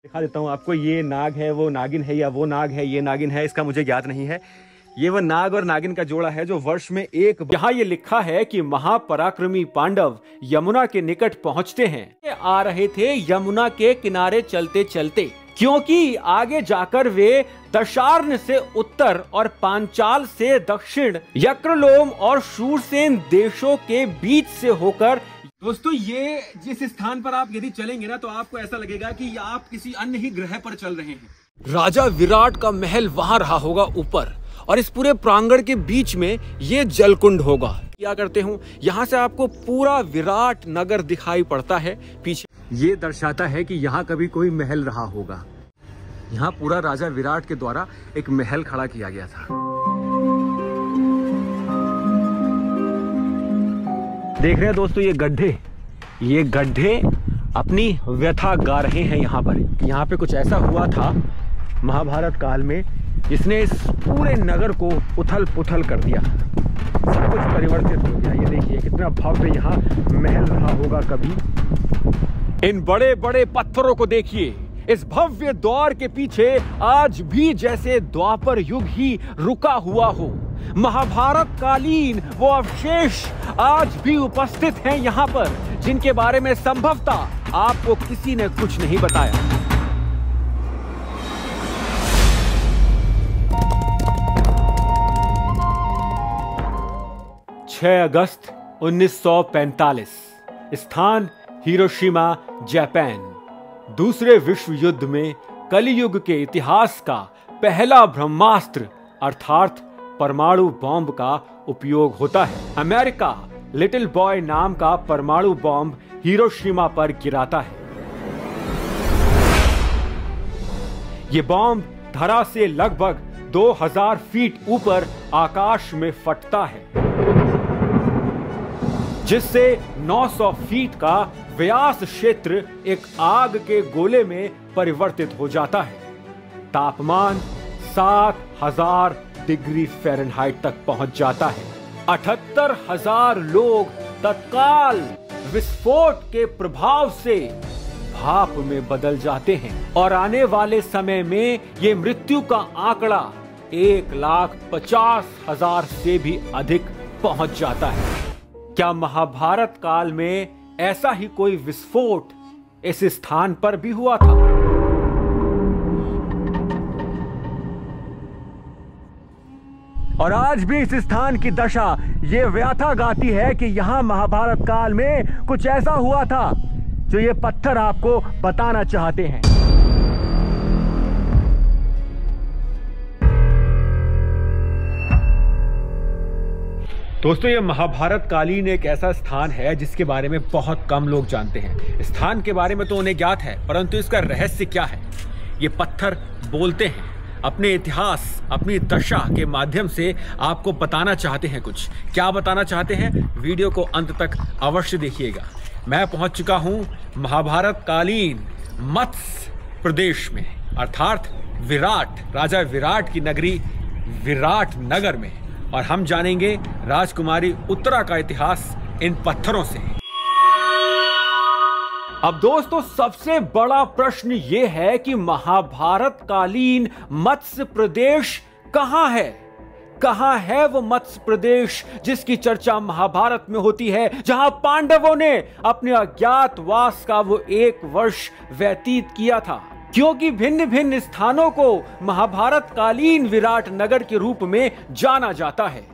दिखा देता हूँ आपको। ये नाग है, वो नागिन है, या वो नाग है ये नागिन है, इसका मुझे याद नहीं है। ये वो नाग और नागिन का जोड़ा है जो वर्ष में एक। यहाँ ये लिखा है कि महापराक्रमी पांडव यमुना के निकट पहुंचते हैं। आ रहे थे यमुना के किनारे चलते चलते, क्योंकि आगे जाकर वे दशार्ण से उत्तर और पांचाल से दक्षिण, यक्रलोम और शूरसेन देशों के बीच से होकर। दोस्तों, ये जिस स्थान पर आप यदि चलेंगे ना, तो आपको ऐसा लगेगा कि आप किसी अन्य ही ग्रह पर चल रहे हैं। राजा विराट का महल वहां रहा होगा ऊपर, और इस पूरे प्रांगण के बीच में ये जलकुंड होगा। क्या करते हूँ, यहाँ से आपको पूरा विराट नगर दिखाई पड़ता है पीछे। ये दर्शाता है कि यहाँ कभी कोई महल रहा होगा। यहाँ पूरा राजा विराट के द्वारा एक महल खड़ा किया गया था। देख रहे हैं दोस्तों, ये गड्ढे अपनी व्यथा गा रहे हैं यहाँ पर। यहाँ पे कुछ ऐसा हुआ था महाभारत काल में, जिसने इस पूरे नगर को उथल पुथल कर दिया, सब कुछ परिवर्तित हो गया। ये देखिए कितना भव्य यहाँ महल रहा होगा कभी। इन बड़े बड़े पत्थरों को देखिए। इस भव्य द्वार के पीछे आज भी जैसे द्वापर युग ही रुका हुआ हो। महाभारत कालीन वो अवशेष आज भी उपस्थित हैं यहाँ पर, जिनके बारे में संभवतः आपको किसी ने कुछ नहीं बताया। 6 अगस्त 1945, स्थान हिरोशिमा, जापान। दूसरे विश्व युद्ध में कलियुग के इतिहास का पहला ब्रह्मास्त्र अर्थात परमाणु बॉम्ब का उपयोग होता है। अमेरिका लिटिल बॉय नाम का परमाणु बॉम्ब हिरोशिमा पर गिराता है। यह बॉम्ब धरा से लगभग 2000 फीट ऊपर आकाश में फटता है, जिससे 900 फीट का व्यास क्षेत्र एक आग के गोले में परिवर्तित हो जाता है। तापमान 7000 डिग्री फ़ारेनहाइट तक पहुंच जाता है। 78,000 लोग तत्काल विस्फोट के प्रभाव से भाप में बदल जाते हैं, और आने वाले समय में ये मृत्यु का आंकड़ा 1,50,000 से भी अधिक पहुंच जाता है। क्या महाभारत काल में ऐसा ही कोई विस्फोट इस स्थान पर भी हुआ था? और आज भी इस स्थान की दशा ये व्यथा गाती है कि यहां महाभारत काल में कुछ ऐसा हुआ था जो ये पत्थर आपको बताना चाहते हैं। दोस्तों, ये महाभारत कालीन एक ऐसा स्थान है जिसके बारे में बहुत कम लोग जानते हैं। स्थान के बारे में तो उन्हें ज्ञात है, परंतु इसका रहस्य क्या है? ये पत्थर बोलते हैं, अपने इतिहास, अपनी दशा के माध्यम से आपको बताना चाहते हैं। कुछ क्या बताना चाहते हैं, वीडियो को अंत तक अवश्य देखिएगा। मैं पहुंच चुका हूं महाभारत कालीन मत्स्य प्रदेश में, अर्थात विराट, राजा विराट की नगरी विराट नगर में, और हम जानेंगे राजकुमारी उत्तरा का इतिहास इन पत्थरों से। अब दोस्तों, सबसे बड़ा प्रश्न यह है कि महाभारत कालीन मत्स्य प्रदेश कहां है? कहां है वो मत्स्य प्रदेश जिसकी चर्चा महाभारत में होती है, जहां पांडवों ने अपने अज्ञातवास का वो 1 वर्ष व्यतीत किया था? क्योंकि भिन्न भिन्न स्थानों को महाभारत कालीन विराट नगर के रूप में जाना जाता है।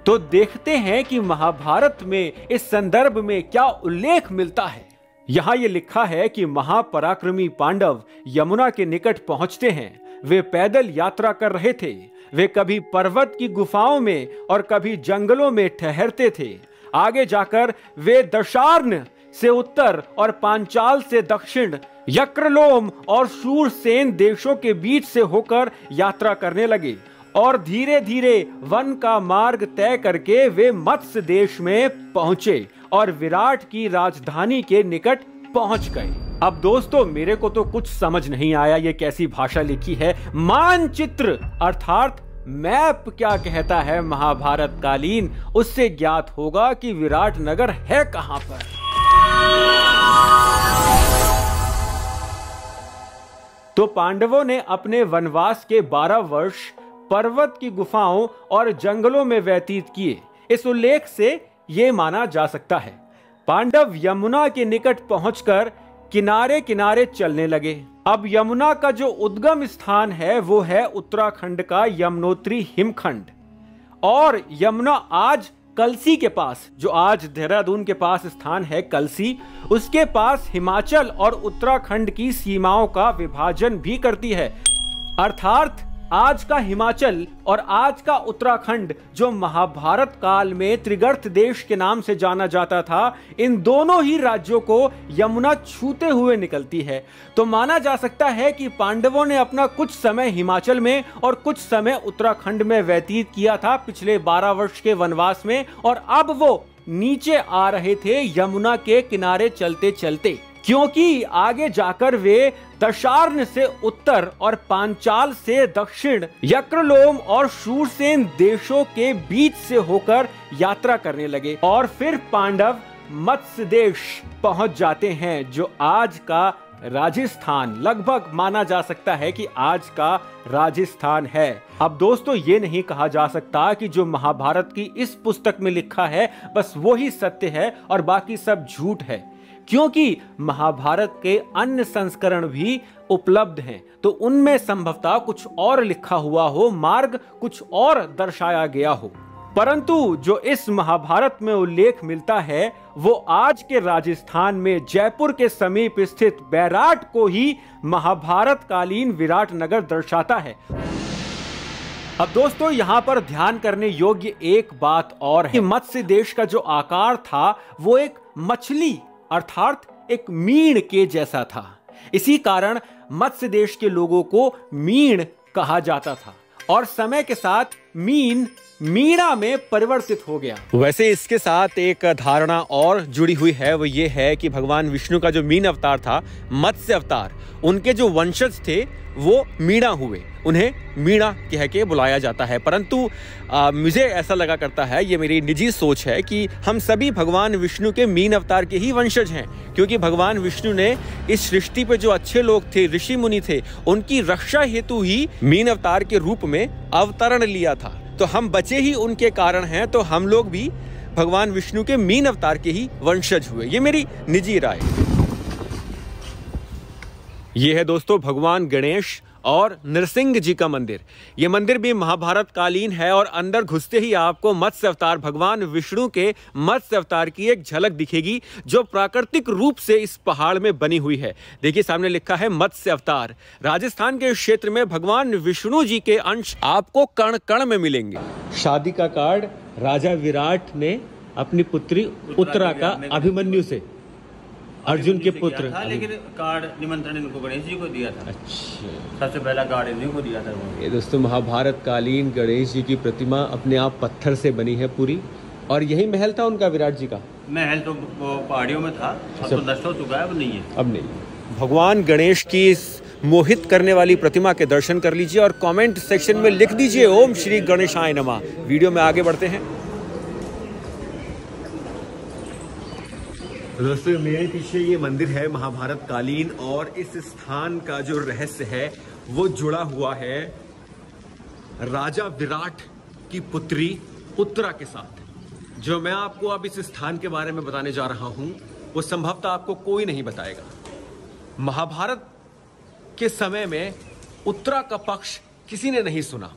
तो देखते हैं कि महाभारत में इस संदर्भ में क्या उल्लेख मिलता है। यहां ये लिखा है कि महापराक्रमी पांडव यमुना के निकट पहुंचते हैं। वे पैदल यात्रा कर रहे थे। वे कभी पर्वत की गुफाओं में और कभी जंगलों में ठहरते थे। आगे जाकर वे दशार्ण से उत्तर और पांचाल से दक्षिण, यक्रलोम और शूरसेन देशों के बीच से होकर यात्रा करने लगे, और धीरे धीरे वन का मार्ग तय करके वे मत्स्य देश में पहुंचे और विराट की राजधानी के निकट पहुंच गए। अब दोस्तों, मेरे को तो कुछ समझ नहीं आया ये कैसी भाषा लिखी है। मानचित्र अर्थात मैप क्या कहता है महाभारत कालीन, उससे ज्ञात होगा कि विराट नगर है कहां पर। तो पांडवों ने अपने वनवास के 12 वर्ष पर्वत की गुफाओं और जंगलों में व्यतीत किए। इस उल्लेख से ये माना जा सकता है पांडव यमुना के निकट पहुंचकर किनारे किनारे चलने लगे। अब यमुना का जो उद्गम स्थान है वो है उत्तराखंड का यमुनोत्री हिमखंड, और यमुना आज कलसी के पास, जो आज देहरादून के पास स्थान है कलसी, उसके पास हिमाचल और उत्तराखंड की सीमाओं का विभाजन भी करती है। अर्थात आज का हिमाचल और आज का उत्तराखंड, जो महाभारत काल में त्रिगर्त देश के नाम से जाना जाता था, इन दोनों ही राज्यों को यमुना छूते हुए निकलती है। तो माना जा सकता है कि पांडवों ने अपना कुछ समय हिमाचल में और कुछ समय उत्तराखंड में व्यतीत किया था पिछले 12 वर्ष के वनवास में, और अब वो नीचे आ रहे थे यमुना के किनारे चलते चलते, क्योंकि आगे जाकर वे दशार्ण से उत्तर और पांचाल से दक्षिण, यक्रलोम और शूरसेन देशों के बीच से होकर यात्रा करने लगे, और फिर पांडव मत्स्य देश पहुंच जाते हैं, जो आज का राजस्थान, लगभग माना जा सकता है कि आज का राजस्थान है। अब दोस्तों, ये नहीं कहा जा सकता कि जो महाभारत की इस पुस्तक में लिखा है बस वही सत्य है और बाकी सब झूठ है, क्योंकि महाभारत के अन्य संस्करण भी उपलब्ध हैं, तो उनमें संभवतः कुछ और लिखा हुआ हो, मार्ग कुछ और दर्शाया गया हो। परंतु जो इस महाभारत में उल्लेख मिलता है वो आज के राजस्थान में जयपुर के समीप स्थित बैराट को ही महाभारत कालीन विराट नगर दर्शाता है। अब दोस्तों, यहां पर ध्यान करने योग्य एक बात और है कि मत्स्य देश का जो आकार था वो एक मछली अर्थात एक मीण के जैसा था। इसी कारण मत्स्य देश के लोगों को मीण कहा जाता था, और समय के साथ मीन मीणा में परिवर्तित हो गया। वैसे इसके साथ एक धारणा और जुड़ी हुई है, वो ये है कि भगवान विष्णु का जो मीन अवतार था, मत्स्य अवतार, उनके जो वंशज थे वो मीणा हुए, उन्हें मीणा कह के बुलाया जाता है। परंतु मुझे ऐसा लगा करता है, ये मेरी निजी सोच है, कि हम सभी भगवान विष्णु के मीन अवतार के ही वंशज हैं, क्योंकि भगवान विष्णु ने इस सृष्टि पे जो अच्छे लोग थे, ऋषि मुनि थे, उनकी रक्षा हेतु ही मीन अवतार के रूप में अवतरण लिया था। तो हम बचे ही उनके कारण हैं, तो हम लोग भी भगवान विष्णु के मीन अवतार के ही वंशज हुए। ये मेरी निजी राय। ये है दोस्तों भगवान गणेश और नृसिंह जी का मंदिर। ये मंदिर भी महाभारत कालीन है, और अंदर घुसते ही आपको मत्स्य अवतार भगवान विष्णु के मत्स्य अवतार की एक झलक दिखेगी, जो प्राकृतिक रूप से इस पहाड़ में बनी हुई है। देखिए, सामने लिखा है मत्स्य अवतार। राजस्थान के क्षेत्र में भगवान विष्णु जी के अंश आपको कण कण में मिलेंगे। शादी का कार्ड राजा विराट ने अपनी पुत्री उत्तरा का अभिमन्यु से, अर्जुन के पुत्र था, लेकिन कार्ड निमंत्रण इनको गणेश जी को दिया था। अच्छा, सबसे पहला कार्ड इन्हीं को दिया था। ये दोस्तों महाभारत कालीन गणेश जी की प्रतिमा अपने आप पत्थर से बनी है पूरी, और यही महल था उनका, विराट जी का महल तो पहाड़ियों में था, अब तो नष्ट हो चुका है, अब नहीं है। अब नहीं। भगवान गणेश की इस मोहित करने वाली प्रतिमा के दर्शन कर लीजिए और कमेंट सेक्शन में लिख दीजिए ओम श्री गणेशाय नमः। वीडियो में आगे बढ़ते हैं। दोस्तों, मेरे पीछे ये मंदिर है महाभारत कालीन, और इस स्थान का जो रहस्य है वो जुड़ा हुआ है राजा विराट की पुत्री उत्तरा के साथ। जो मैं आपको अब इस स्थान के बारे में बताने जा रहा हूं वो संभवतः आपको कोई नहीं बताएगा। महाभारत के समय में उत्तरा का पक्ष किसी ने नहीं सुना।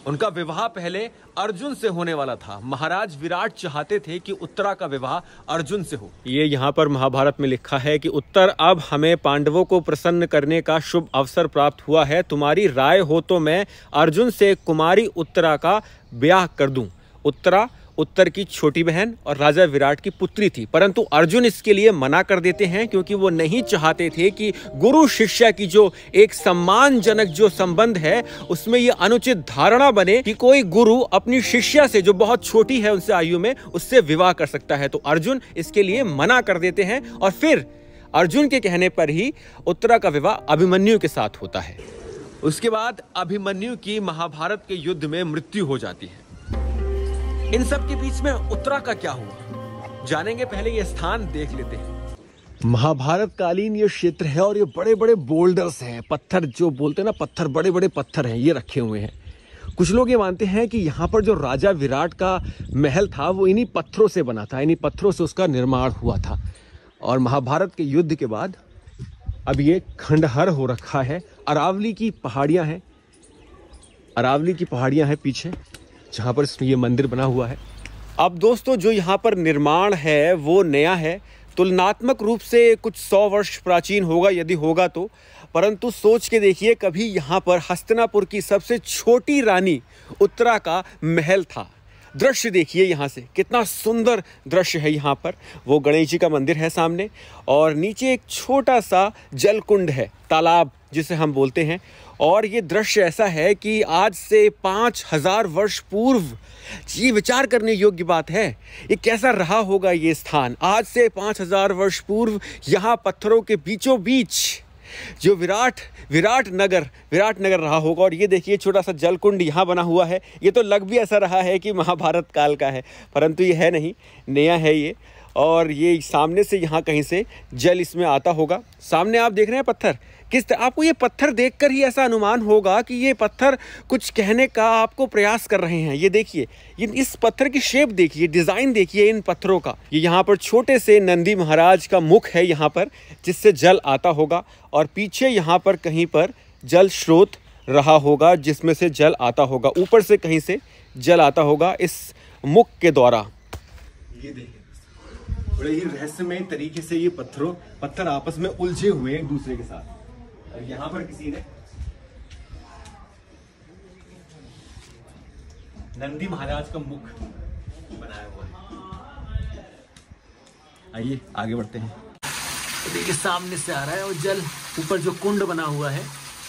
उनका विवाह पहले अर्जुन से होने वाला था। महाराज विराट चाहते थे कि उत्तरा का विवाह अर्जुन से हो। ये यहाँ पर महाभारत में लिखा है कि उत्तर, अब हमें पांडवों को प्रसन्न करने का शुभ अवसर प्राप्त हुआ है। तुम्हारी राय हो तो मैं अर्जुन से कुमारी उत्तरा का ब्याह कर दूं। उत्तरा उत्तर की छोटी बहन और राजा विराट की पुत्री थी, परंतु अर्जुन इसके लिए मना कर देते हैं, क्योंकि वो नहीं चाहते थे कि गुरु शिष्य की जो एक सम्मानजनक जो संबंध है उसमें ये अनुचित धारणा बने कि कोई गुरु अपनी शिष्या से, जो बहुत छोटी है उनसे आयु में, उससे विवाह कर सकता है। तो अर्जुन इसके लिए मना कर देते हैं, और फिर अर्जुन के कहने पर ही उत्तरा का विवाह अभिमन्यु के साथ होता है। उसके बाद अभिमन्यु की महाभारत के युद्ध में मृत्यु हो जाती है। इन सब के बीच में उत्तरा का क्या हुआ जानेंगे, पहले ये स्थान देख लेते हैं। महाभारत कालीन ये क्षेत्र है और ये बड़े बड़े बोल्डर्स हैं, पत्थर जो बोलते हैं ना, पत्थर, बड़े बड़े पत्थर हैं, ये रखे हुए हैं। कुछ लोग ये मानते हैं कि यहाँ पर जो राजा विराट का महल था वो इन्हीं पत्थरों से बना था, इन्हीं पत्थरों से उसका निर्माण हुआ था। और महाभारत के युद्ध के बाद अब ये खंडहर हो रखा है। अरावली की पहाड़ियाँ हैं, अरावली की पहाड़ियाँ हैं पीछे, जहाँ पर ये मंदिर बना हुआ है। अब दोस्तों जो यहाँ पर निर्माण है वो नया है, तुलनात्मक रूप से कुछ 100 वर्ष प्राचीन होगा यदि होगा तो, परंतु सोच के देखिए कभी यहाँ पर हस्तिनापुर की सबसे छोटी रानी उत्तरा का महल था। दृश्य देखिए यहाँ से, कितना सुंदर दृश्य है यहाँ पर। वो गणेश जी का मंदिर है सामने और नीचे एक छोटा सा जलकुंड है, तालाब जिसे हम बोलते हैं। और ये दृश्य ऐसा है कि आज से 5000 वर्ष पूर्व, ये विचार करने योग्य बात है, ये कैसा रहा होगा ये स्थान। आज से 5000 वर्ष पूर्व यहाँ पत्थरों के बीचों बीच जो विराट नगर रहा होगा। और ये देखिए छोटा सा जलकुंड यहाँ बना हुआ है। ये तो लग भी ऐसा रहा है कि महाभारत काल का है, परंतु ये है नहीं, नया है ये। और ये सामने से यहाँ कहीं से जल इसमें आता होगा। सामने आप देख रहे हैं पत्थर, आपको ये पत्थर देखकर ही ऐसा अनुमान होगा कि ये पत्थर कुछ कहने का आपको प्रयास कर रहे हैं। ये देखिए, ये इस पत्थर की शेप देखिए, डिज़ाइन देखिए इन पत्थरों का। ये यहाँ पर छोटे से नंदी महाराज का मुख है यहाँ पर, जिससे जल आता होगा। और पीछे यहाँ पर कहीं पर जल स्रोत रहा होगा जिसमें से जल आता होगा, ऊपर से कहीं से जल आता होगा इस मुख के द्वारा। ये देखिए बड़े ही रहस्यमय तरीके से ये पत्थर आपस में उलझे हुए हैं एक दूसरे के साथ। और यहाँ पर किसी ने नंदी महाराज का मुख बनाया हुआ है। आइए आगे बढ़ते हैं। तो देखिए सामने से आ रहा है और जल, ऊपर जो कुंड बना हुआ है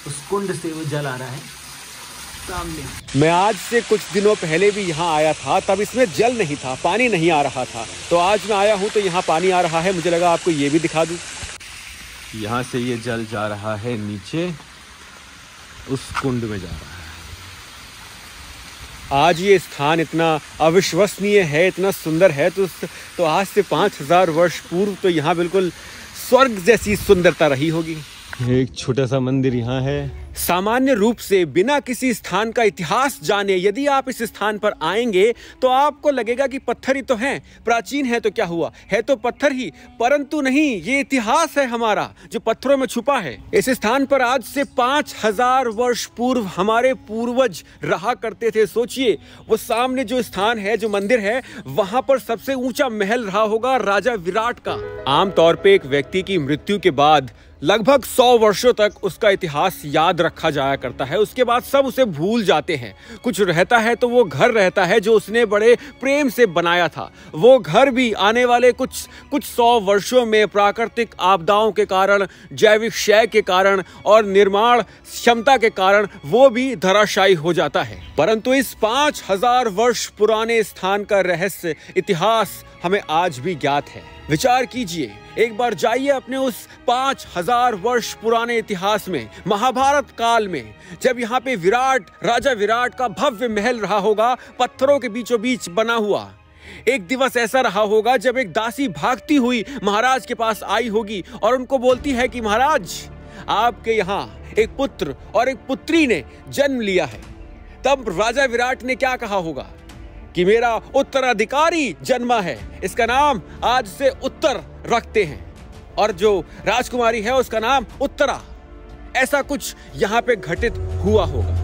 उस कुंड से वो जल आ रहा है सामने। मैं आज से कुछ दिनों पहले भी यहाँ आया था, तब इसमें जल नहीं था, पानी नहीं आ रहा था। तो आज मैं आया हूँ तो यहाँ पानी आ रहा है। मुझे लगा आपको ये भी दिखा दूँ। यहाँ से ये जल जा रहा है नीचे, उस कुंड में जा रहा है। आज ये स्थान इतना अविश्वसनीय है, इतना सुंदर है, तो आज से 5000 वर्ष पूर्व तो यहाँ बिल्कुल स्वर्ग जैसी सुंदरता रही होगी। एक छोटा सा मंदिर यहाँ है। सामान्य रूप से बिना किसी स्थान का इतिहास जाने यदि आप इस स्थान पर आएंगे तो आपको लगेगा कि पत्थर ही तो हैं, प्राचीन है तो क्या हुआ, है तो पत्थर ही, परंतु नहीं, ये इतिहास है हमारा जो पत्थरों में छुपा है। इस स्थान पर आज से 5000 वर्ष पूर्व हमारे पूर्वज रहा करते थे। सोचिए, वो सामने जो स्थान है, जो मंदिर है, वहां पर सबसे ऊंचा महल रहा होगा राजा विराट का। आमतौर पर एक व्यक्ति की मृत्यु के बाद लगभग 100 वर्षों तक उसका इतिहास याद रखा जाया करता है। उसके बाद सब उसे भूल जाते हैं। कुछ रहता है तो वो घर रहता है जो उसने बड़े प्रेम से बनाया था। वो घर भी आने वाले कुछ 100 वर्षों में प्राकृतिक आपदाओं के कारण, जैविक क्षय के कारण और निर्माण क्षमता के कारण वो भी धराशायी हो जाता है। परंतु इस 5000 वर्ष पुराने स्थान का रहस्य, इतिहास हमें आज भी ज्ञात है। विचार कीजिए, एक बार जाइए अपने उस 5000 वर्ष पुराने इतिहास में, महाभारत काल में, जब यहाँ पे राजा विराट का भव्य महल रहा होगा, पत्थरों के बीचों बीच बना हुआ। एक दिवस ऐसा रहा होगा जब एक दासी भागती हुई महाराज के पास आई होगी और उनको बोलती है कि महाराज, आपके यहाँ एक पुत्र और एक पुत्री ने जन्म लिया है। तब राजा विराट ने क्या कहा होगा कि मेरा उत्तराधिकारी जन्मा है, इसका नाम आज से उत्तर रखते हैं, और जो राजकुमारी है उसका नाम उत्तरा। ऐसा कुछ यहाँ पे घटित हुआ होगा।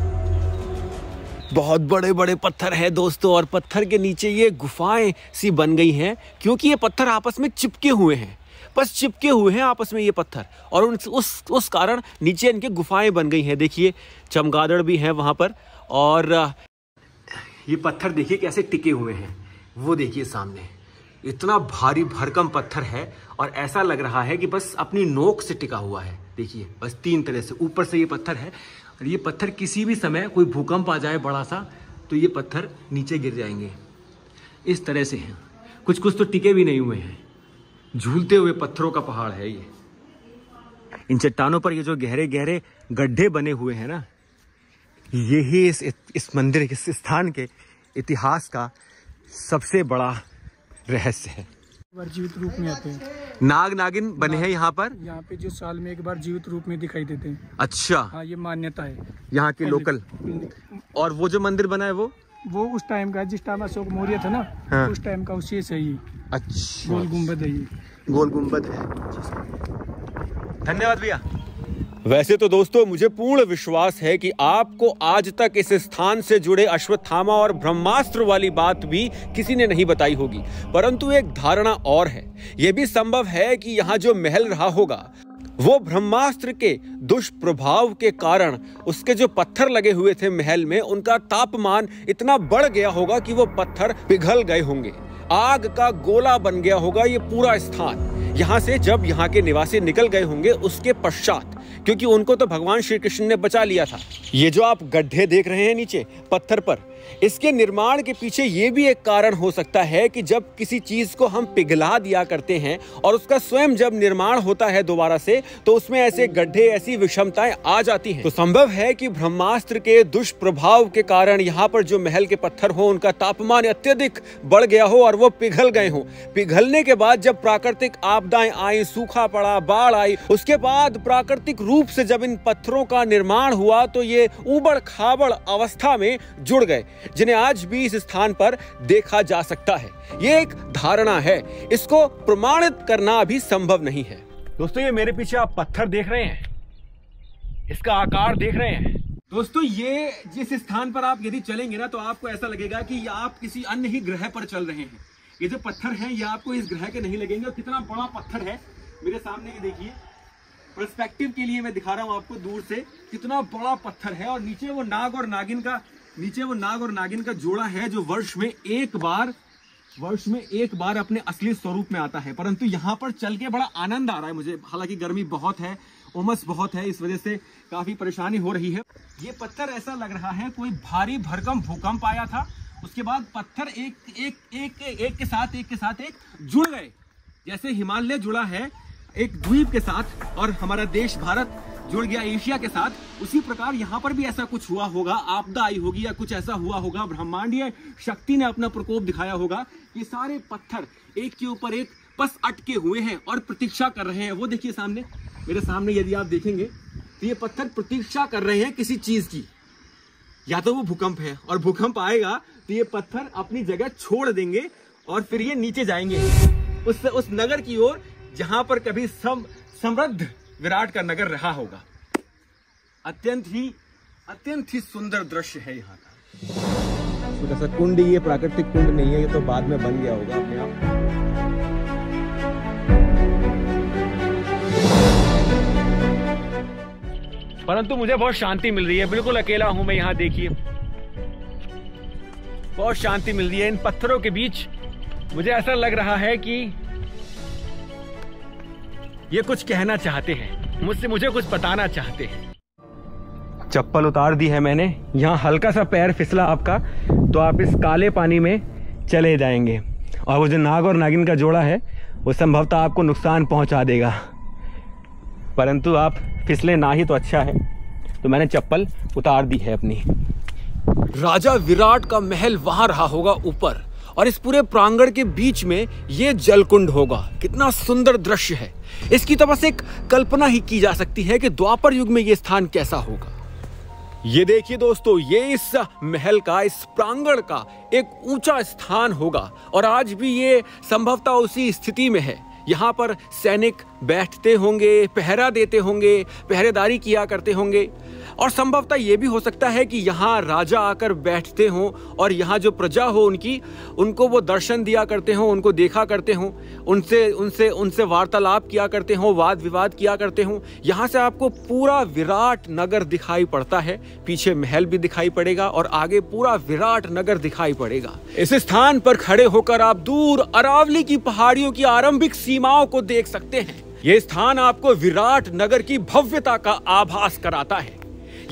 बहुत बड़े बड़े पत्थर हैं दोस्तों, और पत्थर के नीचे ये गुफाएं सी बन गई हैं, क्योंकि ये पत्थर आपस में चिपके हुए हैं, बस चिपके हुए हैं आपस में ये पत्थर, और उस कारण नीचे इनके गुफाएं बन गई हैं। देखिए चमगादड़ भी हैं वहाँ पर, और ये पत्थर देखिए कैसे टिके हुए हैं। वो देखिए सामने इतना भारी भरकम पत्थर है, और ऐसा लग रहा है कि बस अपनी नोक से टिका हुआ है। देखिए बस 3 तरह से ऊपर से ये पत्थर है, और ये पत्थर किसी भी समय कोई भूकंप आ जाए बड़ा सा तो ये पत्थर नीचे गिर जाएंगे। इस तरह से हैं, कुछ तो टिके भी नहीं हुए हैं। झूलते हुए पत्थरों का पहाड़ है ये। इन चट्टानों पर ये जो गहरे गहरे गड्ढे बने हुए हैं ना, यही इस मंदिर, इस स्थान के इतिहास का सबसे बड़ा रहस्य है। जीवित रूप में आते हैं। नाग नागिन बने हैं यहाँ पर? यहाँ पे जो साल में एक बार जीवित रूप में दिखाई देते हैं। अच्छा, हाँ, ये मान्यता है यहाँ के लोकल। और वो जो मंदिर बना है वो उस टाइम का, जिस टाइम अशोक मौर्य था ना, हाँ। उस टाइम का उसी से ही। अच्छा, गोल गुम्बद है ये। गोल गुम्बद है। धन्यवाद भैया। वैसे तो दोस्तों मुझे पूर्ण विश्वास है कि आपको आज तक इस स्थान से जुड़े अश्वत्थामा और ब्रह्मास्त्र वाली बात भी किसी ने नहीं बताई होगी, परंतु एक धारणा और है। यह भी संभव है कि यहाँ जो महल रहा होगा वो ब्रह्मास्त्र के दुष्प्रभाव के कारण उसके जो पत्थर लगे हुए थे महल में, उनका तापमान इतना बढ़ गया होगा कि वो पत्थर पिघल गए होंगे, आग का गोला बन गया होगा ये पूरा स्थान। यहाँ से जब यहाँ के निवासी निकल गए होंगे उसके पश्चात, क्योंकि उनको तो भगवान श्री कृष्ण ने बचा लिया था। ये जो आप गड्ढे देख रहे हैं नीचे पत्थर पर, इसके निर्माण के पीछे ये भी एक कारण हो सकता है कि जब किसी चीज को हम पिघला दिया करते हैं और उसका स्वयं जब निर्माण होता है दोबारा से, तो उसमें ऐसे गड्ढे, ऐसी विषमताएं आ जाती हैं। तो संभव है कि ब्रह्मास्त्र के दुष्प्रभाव के कारण यहाँ पर जो महल के पत्थर हो, उनका तापमान अत्यधिक बढ़ गया हो और वो पिघल गए हो। पिघलने के बाद जब प्राकृतिक आपदाएं आई, सूखा पड़ा, बाढ़ आई, उसके बाद प्राकृतिक रूप से जब इन पत्थरों का निर्माण हुआ तो ये उबड़ खाबड़ अवस्था में जुड़ गए, जिन्हें आज भी इस स्थान पर देखा जा सकता है। ये एक धारणा है, इसको प्रमाणित करना अभी संभव नहीं है। दोस्तों, ये मेरे पीछे आप पत्थर देख रहे हैं, इसका आकार देख रहे हैं। दोस्तों, ये जिस स्थान पर आप यदि चलेंगे ना, तो आपको ऐसा लगेगा कि आप किसी अन्य ही ग्रह पर चल रहे हैं। ये जो पत्थर हैं, ये आपको इस ग्रह के नहीं लगेंगे। और कितना बड़ा पत्थर है मेरे सामने, ये देखिए, पर्सपेक्टिव के लिए मैं दिखा रहा हूं आपको दूर से, कितना बड़ा पत्थर है। और नीचे वो नाग और नागिन का जोड़ा है, जो वर्ष में एक बार अपने असली स्वरूप में आता है। परंतु यहाँ पर चल के बड़ा आनंद आ रहा है मुझे। हालांकि गर्मी बहुत है, उमस बहुत है, इस वजह से काफी परेशानी हो रही है। ये पत्थर ऐसा लग रहा है कोई भारी भरकम भूकंप आया था, उसके बाद पत्थर एक के साथ एक जुड़ गए। जैसे हिमालय जुड़ा है एक द्वीप के साथ और हमारा देश भारत जुड़ गया एशिया के साथ, उसी प्रकार यहाँ पर भी ऐसा कुछ हुआ होगा, आपदा आई होगी या कुछ ऐसा हुआ होगा, ब्रह्मांडीय शक्ति ने अपना प्रकोप दिखाया होगा। ये सारे पत्थर एक के ऊपर एक बस अटके हुए हैं और प्रतीक्षा कर रहे हैं। वो देखिए सामने, मेरे सामने यदि आप देखेंगे तो ये पत्थर प्रतीक्षा कर रहे हैं किसी चीज की। या तो वो भूकंप है, और भूकंप आएगा तो ये पत्थर अपनी जगह छोड़ देंगे और फिर ये नीचे जाएंगे उस नगर की ओर जहां पर कभी समृद्ध विराट का नगर रहा होगा। अत्यंत ही सुंदर दृश्य है यहाँ का। छोटा सा कुंड, ये प्राकृतिक कुंड नहीं है, ये तो बाद में बन गया होगा अपने आप। परंतु मुझे बहुत शांति मिल रही है, बिल्कुल अकेला हूं मैं यहाँ, देखिए बहुत शांति मिल रही है इन पत्थरों के बीच। मुझे ऐसा लग रहा है कि ये कुछ कहना चाहते हैं मुझे कुछ बताना चाहते हैं। चप्पल उतार दी है मैंने, यहाँ हल्का सा पैर फिसला आपका तो आप इस काले पानी में चले जाएंगे, और वो जो नाग और नागिन का जोड़ा है वो संभवतः आपको नुकसान पहुंचा देगा। परंतु आप फिसले ना ही तो अच्छा है, तो मैंने चप्पल उतार दी है अपनी। राजा विराट का महल वहां रहा होगा ऊपर, और इस पूरे प्रांगण के बीच में ये जलकुंड होगा। कितना सुंदर दृश्य है, इसकी तो बस एक कल्पना ही की जा सकती है कि द्वापर युग में ये स्थान कैसा होगा। ये देखिए दोस्तों, ये इस महल का, इस प्रांगण का एक ऊंचा स्थान होगा, और आज भी ये संभवतः उसी स्थिति में है। यहाँ पर सैनिक बैठते होंगे, पहरा देते होंगे, पहरेदारी किया करते होंगे, और संभवतः ये भी हो सकता है कि यहाँ राजा आकर बैठते हों और यहाँ जो प्रजा हो उनको वो दर्शन दिया करते हों, उनको देखा करते हों, उनसे वार्तालाप किया करते हों, वाद विवाद किया करते हों। यहाँ से आपको पूरा विराट नगर दिखाई पड़ता है, पीछे महल भी दिखाई पड़ेगा और आगे पूरा विराट नगर दिखाई पड़ेगा। इस स्थान पर खड़े होकर आप दूर अरावली की पहाड़ियों की आरंभिक सीमाओं को देख सकते हैं। यह स्थान आपको विराट नगर की भव्यता का आभास कराता है।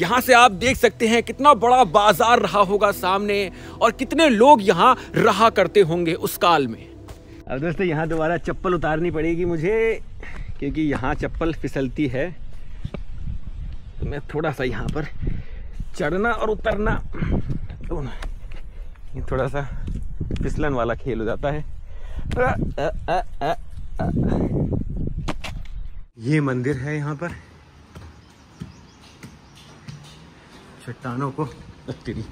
यहाँ से आप देख सकते हैं कितना बड़ा बाजार रहा होगा सामने, और कितने लोग यहाँ रहा करते होंगे उस काल में। अब दोस्तों, यहाँ दोबारा चप्पल उतारनी पड़ेगी मुझे, क्योंकि यहाँ चप्पल फिसलती है। तो मैं थोड़ा सा यहाँ पर चढ़ना और उतरना दोनों, ये थोड़ा सा फिसलन वाला खेल हो जाता है। ये मंदिर है, यहाँ पर चट्टानों को तेरी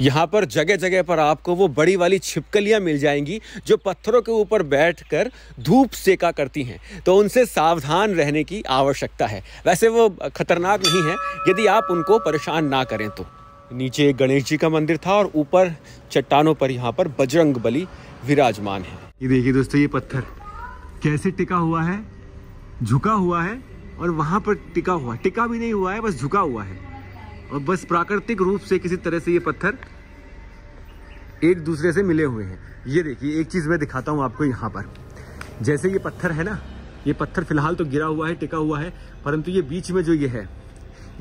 यहाँ पर जगह जगह पर आपको वो बड़ी वाली छिपकलियां मिल जाएंगी जो पत्थरों के ऊपर बैठकर धूप सेका करती हैं, तो उनसे सावधान रहने की आवश्यकता है। वैसे वो खतरनाक नहीं है यदि आप उनको परेशान ना करें तो। नीचे एक गणेश जी का मंदिर था और ऊपर चट्टानों पर यहाँ पर बजरंग बली विराजमान है। ये देखिए दोस्तों, ये पत्थर कैसे टिका हुआ है, झुका हुआ है और वहां पर टिका हुआ है, टिका भी नहीं हुआ है, बस झुका हुआ है और बस प्राकृतिक रूप से किसी तरह से ये पत्थर एक दूसरे से मिले हुए हैं। ये देखिए, एक चीज मैं दिखाता हूँ आपको। यहाँ पर जैसे ये पत्थर है ना, ये पत्थर फिलहाल तो गिरा हुआ है, टिका हुआ है, परंतु ये बीच में जो ये है,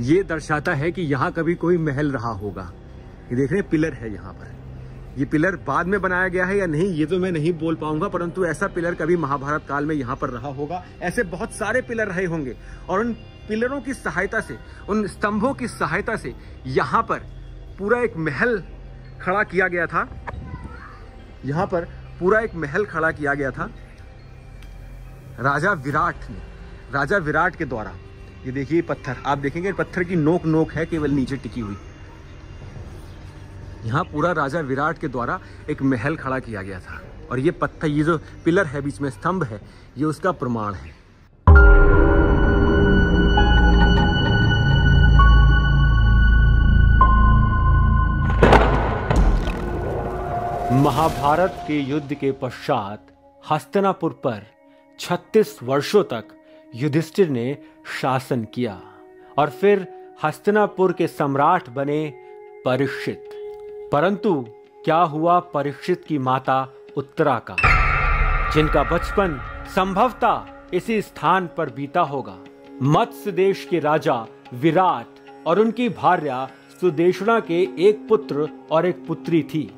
ये दर्शाता है कि यहाँ कभी कोई महल रहा होगा। ये देख रहे हैं, पिलर है यहाँ पर। ये पिलर बाद में बनाया गया है या नहीं ये तो मैं नहीं बोल पाऊंगा, परंतु ऐसा पिलर कभी महाभारत काल में यहाँ पर रहा होगा। ऐसे बहुत सारे पिलर रहे होंगे और उन पिलरों की सहायता से, उन स्तंभों की सहायता से यहाँ पर पूरा एक महल खड़ा किया गया था। यहाँ पर पूरा एक महल खड़ा किया गया था राजा विराट के द्वारा। ये देखिए पत्थर, आप देखेंगे पत्थर की नोक है केवल नीचे टिकी हुई। यहाँ पूरा राजा विराट के द्वारा एक महल खड़ा किया गया था और ये पत्थर, ये जो पिलर है बीच में स्तंभ है, ये उसका प्रमाण है। महाभारत के युद्ध के पश्चात हस्तिनापुर पर 36 वर्षों तक युधिष्ठिर ने शासन किया और फिर हस्तिनापुर के सम्राट बने परीक्षित। परंतु क्या हुआ परीक्षित की माता उत्तरा का, जिनका बचपन संभवतः इसी स्थान पर बीता होगा। मत्स्य देश के राजा विराट और उनकी भार्या सुदेशना के एक पुत्र और एक पुत्री थी।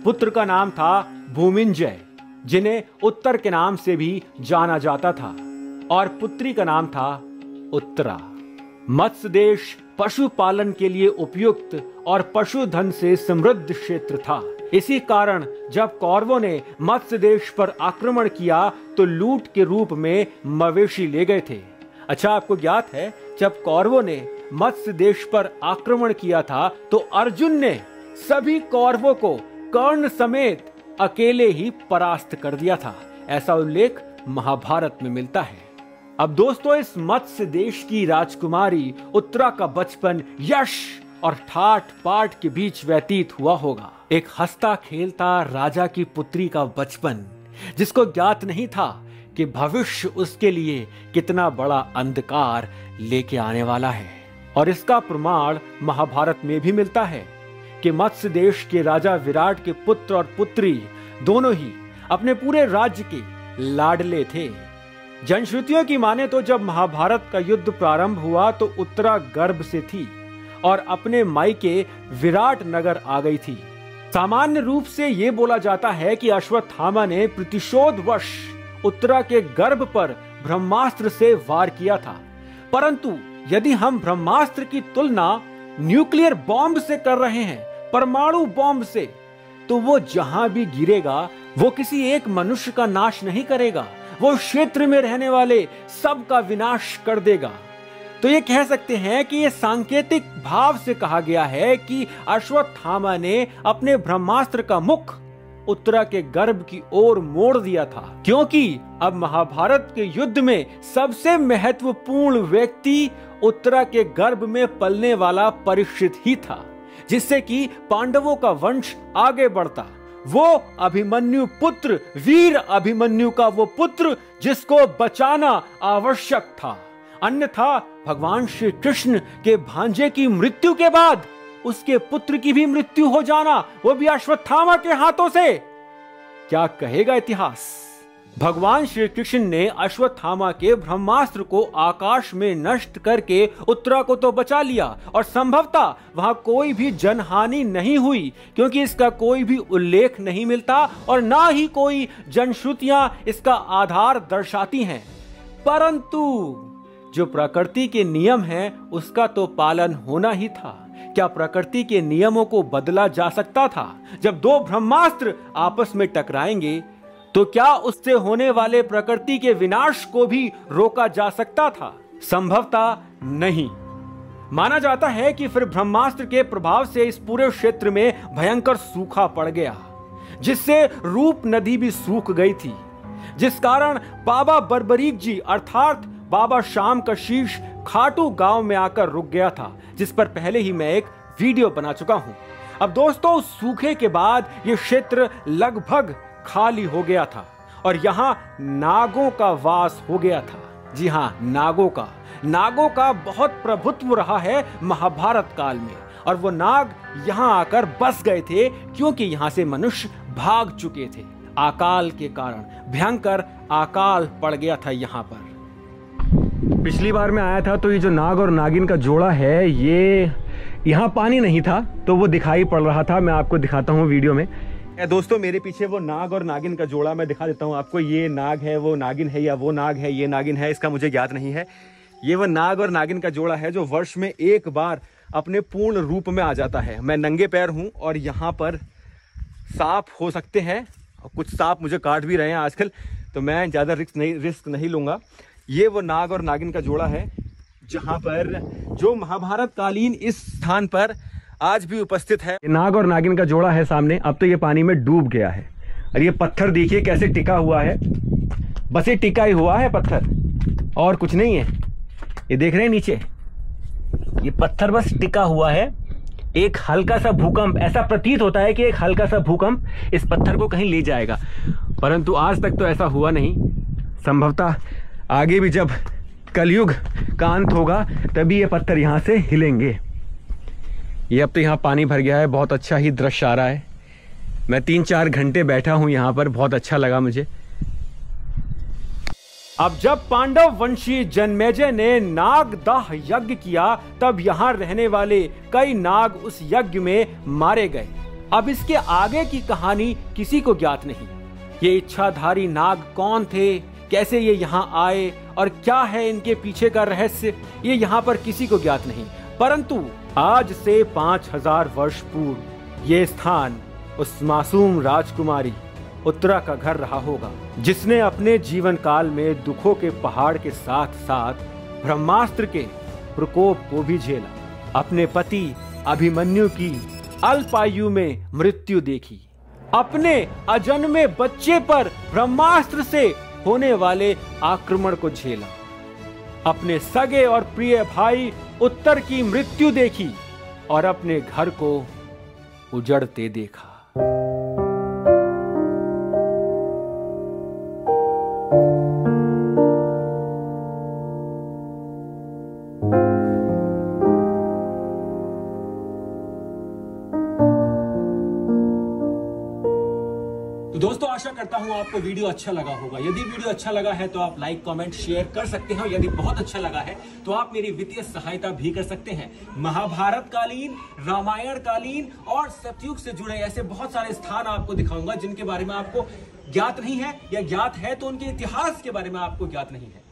पुत्र का नाम था भूमिंजय, जिन्हें उत्तर के नाम से भी जाना जाता था, और पुत्री का नाम था उत्तरा। मत्स्य देश पशुपालन के लिए उपयुक्त और पशुधन से समृद्ध क्षेत्र था। इसी कारण जब कौरवों ने मत्स्य देश पर आक्रमण किया तो लूट के रूप में मवेशी ले गए थे। अच्छा, आपको ज्ञात है जब कौरवों ने मत्स्य देश पर आक्रमण किया था तो अर्जुन ने सभी कौरवों को कर्ण समेत अकेले ही परास्त कर दिया था। ऐसा उल्लेख महाभारत में मिलता है। अब दोस्तों, इस मत्स्य देश की राजकुमारी उत्तरा का बचपन यश और ठाठ पाठ के बीच व्यतीत हुआ होगा। एक हंसता खेलता राजा की पुत्री का बचपन, जिसको ज्ञात नहीं था कि भविष्य उसके लिए कितना बड़ा अंधकार लेके आने वाला है। और इसका प्रमाण महाभारत में भी मिलता है कि मत्स्य देश के राजा विराट के पुत्र और पुत्री दोनों ही अपने पूरे राज्य के लाडले थे। जनश्रुतियों की माने तो जब महाभारत का युद्ध प्रारंभ हुआ तो उत्तरा गर्भ से थी और अपने मायके विराट नगर आ गई थी। सामान्य रूप से यह बोला जाता है कि अश्वत्थामा ने प्रतिशोधवश उत्तरा के गर्भ पर ब्रह्मास्त्र से वार किया था। परंतु यदि हम ब्रह्मास्त्र की तुलना न्यूक्लियर बॉम्ब से कर रहे हैं, परमाणु बॉम्ब से, तो वो जहां भी गिरेगा वो किसी एक मनुष्य का नाश नहीं करेगा, वो क्षेत्र में रहने वाले सबका विनाश कर देगा। तो ये कह सकते हैं कि ये सांकेतिक भाव से कहा गया है कि अश्वत्थामा ने अपने ब्रह्मास्त्र का मुख उत्तरा के गर्भ की ओर मोड़ दिया था, क्योंकि अब महाभारत के युद्ध में सबसे महत्वपूर्ण व्यक्ति उत्तरा के गर्भ में पलने वाला परीक्षित ही था, जिससे कि पांडवों का वंश आगे बढ़ता। वो अभिमन्यु पुत्र, वीर अभिमन्यु का वो पुत्र जिसको बचाना आवश्यक था। अन्यथा भगवान श्री कृष्ण के भांजे की मृत्यु के बाद उसके पुत्र की भी मृत्यु हो जाना, वो भी अश्वत्थामा के हाथों से। क्या कहेगा इतिहास। भगवान श्री कृष्ण ने अश्वत्थामा के ब्रह्मास्त्र को आकाश में नष्ट करके उत्तरा को तो बचा लिया और संभवतः वहां कोई भी जनहानि नहीं हुई, क्योंकि इसका कोई भी उल्लेख नहीं मिलता और ना ही कोई जनश्रुतियां इसका आधार दर्शाती हैं। परंतु जो प्रकृति के नियम हैं उसका तो पालन होना ही था। क्या प्रकृति के नियमों को बदला जा सकता था? जब दो ब्रह्मास्त्र आपस में टकराएंगे तो क्या उससे होने वाले प्रकृति के विनाश को भी रोका जा सकता था? संभवतः नहीं। माना जाता है कि फिर ब्रह्मास्त्र के प्रभाव से इस पूरे क्षेत्र में भयंकर सूखा पड़ गया, जिससे रूप नदी भी सूख गई थी, जिस कारण बाबा बर्बरीक जी अर्थात बाबा शाम का शीश खाटू गांव में आकर रुक गया था, जिस पर पहले ही मैं एक वीडियो बना चुका हूं। अब दोस्तों, उस सूखे के बाद यह क्षेत्र लगभग खाली हो गया था और यहां नागों का वास हो गया था। जी हां, नागों का बहुत प्रभुत्व रहा है महाभारत काल में, और वो नाग यहां आकर बस गए थे क्योंकि यहां से मनुष्य भाग चुके थे। अकाल के कारण भयंकर अकाल पड़ गया था यहां पर। पिछली बार मैं आया था तो ये जो नाग और नागिन का जोड़ा है, ये यहाँ पानी नहीं था तो वो दिखाई पड़ रहा था। मैं आपको दिखाता हूँ वीडियो में। दोस्तों, मेरे पीछे वो नाग और नागिन का जोड़ा मैं दिखा देता हूँ आपको। ये नाग है, वो नागिन है, या वो नाग है, ये नागिन है, इसका मुझे ज्ञात नहीं है। ये वो नाग और नागिन का जोड़ा है जो वर्ष में एक बार अपने पूर्ण रूप में आ जाता है। मैं नंगे पैर हूँ और यहाँ पर सांप हो सकते हैं, और कुछ सांप मुझे काट भी रहे हैं आजकल, तो मैं ज़्यादा रिस्क नहीं लूँगा। ये वो नाग और नागिन का जोड़ा है जहाँ पर जो महाभारत कालीन इस स्थान पर आज भी उपस्थित है। नाग और नागिन का जोड़ा है सामने। अब तो ये पानी में डूब गया है और ये पत्थर देखिए कैसे टिका हुआ है। बस ये टिका ही हुआ है पत्थर, और कुछ नहीं है। ये देख रहे हैं नीचे, ये पत्थर बस टिका हुआ है। एक हल्का सा भूकंप, ऐसा प्रतीत होता है कि एक हल्का सा भूकंप इस पत्थर को कहीं ले जाएगा, परंतु आज तक तो ऐसा हुआ नहीं। संभवतः आगे भी जब कलयुग का अंत होगा तभी ये पत्थर यहाँ से हिलेंगे। ये अब तो यहाँ पानी भर गया है, बहुत अच्छा ही दृश्य आ रहा है। मैं 3-4 घंटे बैठा हूँ यहाँ पर, बहुत अच्छा लगा मुझे। अब जब पांडव वंशी जन्मेजय ने नागदाह यज्ञ किया, तब यहाँ रहने वाले कई नाग उस यज्ञ में मारे गए। अब इसके आगे की कहानी किसी को ज्ञात नहीं। ये इच्छाधारी नाग कौन थे, कैसे ये यहाँ आए और क्या है इनके पीछे का रहस्य, ये यहाँ पर किसी को ज्ञात नहीं। परंतु आज से 5000 वर्ष पूर्व ये स्थान उस मासूम राजकुमारी उत्तरा का घर रहा होगा, जिसने अपने जीवन काल में दुखों के पहाड़ के साथ साथ ब्रह्मास्त्र के प्रकोप को भी झेला। अपने पति अभिमन्यु की अल्पायु में मृत्यु देखी, अपने अजन्मे बच्चे पर ब्रह्मास्त्र से होने वाले आक्रमण को झेला, अपने सगे और प्रिय भाई उत्तर की मृत्यु देखी और अपने घर को उजड़ते देखा। तो दोस्तों, आशा करता हूं आपको वीडियो अच्छा लगा होगा। यदि वीडियो अच्छा लगा है तो आप लाइक, कमेंट, शेयर कर सकते हैं, और यदि बहुत अच्छा लगा है तो आप मेरी वित्तीय सहायता भी कर सकते हैं। महाभारत कालीन, रामायण कालीन और सतयुग से जुड़े ऐसे बहुत सारे स्थान आपको दिखाऊंगा जिनके बारे में आपको ज्ञात नहीं है, या ज्ञात है तो उनके इतिहास के बारे में आपको ज्ञात नहीं है।